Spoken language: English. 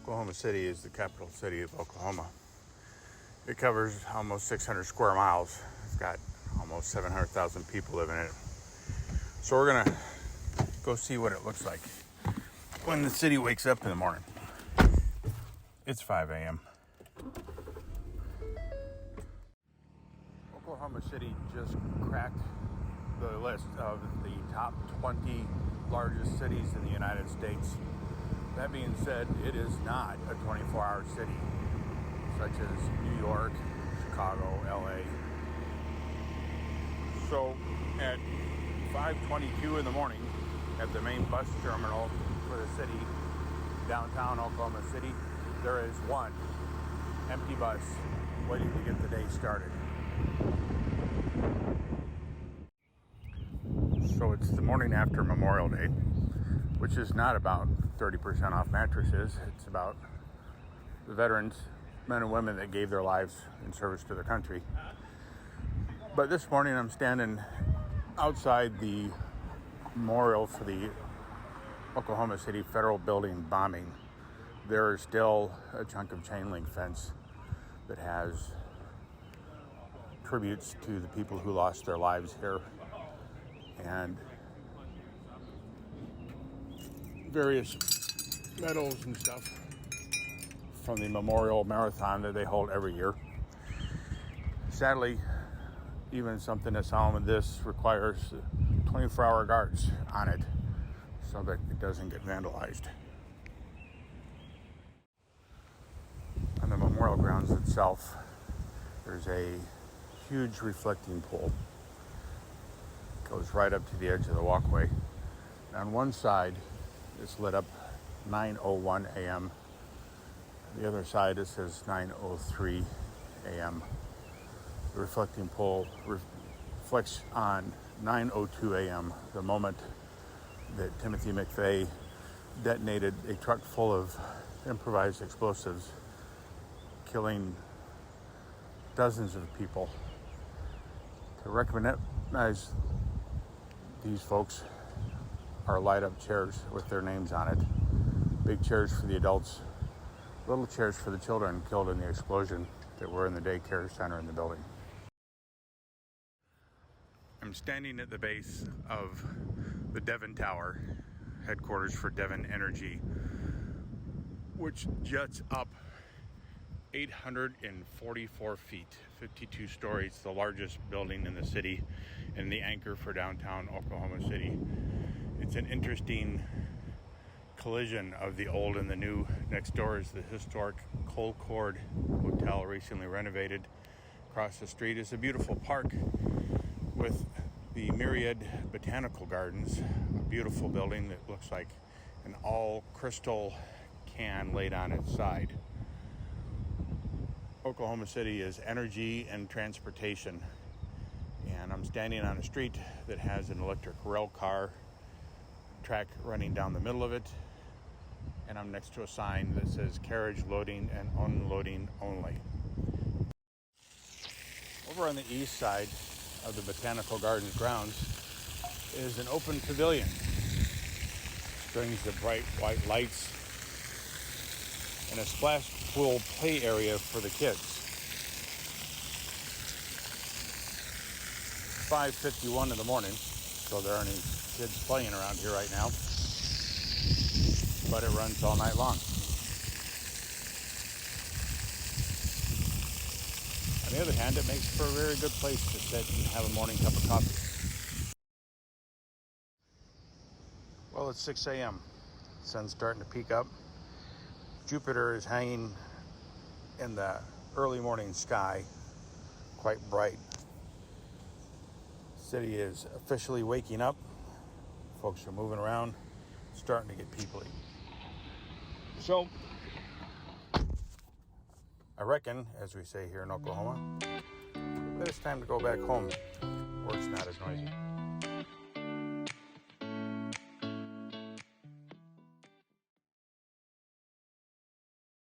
Oklahoma City is the capital city of Oklahoma. It covers almost 600 square miles. It's got almost 700,000 people living in it. So we're gonna go see what it looks like when the city wakes up in the morning. It's 5 a.m. Oklahoma City just cracked the list of the top 20 largest cities in the United States. That being said, it is not a 24-hour city such as New York, Chicago, LA. So at 5:22 in the morning at the main bus terminal for the city, downtown Oklahoma City, there is one empty bus waiting to get the day started. So it's the morning after Memorial Day, which is not about 30% off mattresses. It's about the veterans, men and women that gave their lives in service to their country. But this morning I'm standing outside the memorial for the Oklahoma City Federal Building bombing. There is still a chunk of chain link fence that has tributes to the people who lost their lives here, and various medals and stuff from the Memorial Marathon that they hold every year. Sadly, even something as solemn as this requires 24-hour guards on it so that it doesn't get vandalized. On the memorial grounds itself, there's a huge reflecting pool. It goes right up to the edge of the walkway. And on one side, it's lit up 9:01 a.m. The other side, it says 9:03 a.m. The reflecting pole reflects on 9:02 a.m., the moment that Timothy McVeigh detonated a truck full of improvised explosives, killing dozens of people. To recognize these folks are light-up chairs with their names on it. Big chairs for the adults, little chairs for the children killed in the explosion that were in the daycare center in the building. I'm standing at the base of the Devon Tower, headquarters for Devon Energy, which juts up 844 feet, 52 stories, the largest building in the city and the anchor for downtown Oklahoma City. It's an interesting collision of the old and the new. Next door is the historic Colcord Hotel, recently renovated. Across the street is a beautiful park with the Myriad Botanical Gardens, a beautiful building that looks like an all crystal can laid on its side. Oklahoma City is energy and transportation, and I'm standing on a street that has an electric rail car track running down the middle of it, and I'm next to a sign that says carriage loading and unloading only. Over on the east side of the Botanical Gardens grounds is an open pavilion. Strings of bright white lights and a splash pool play area for the kids. 5:51 in the morning, so there aren't any kids playing around here right now, but it runs all night long. On the other hand, it makes for a very good place to sit and have a morning cup of coffee. Well, it's 6 a.m. The sun's starting to peak up. Jupiter is hanging in the early morning sky, quite bright. The city is officially waking up. Folks are moving around, starting to get peoply. So, I reckon, as we say here in Oklahoma, that it's time to go back home where it's not as noisy.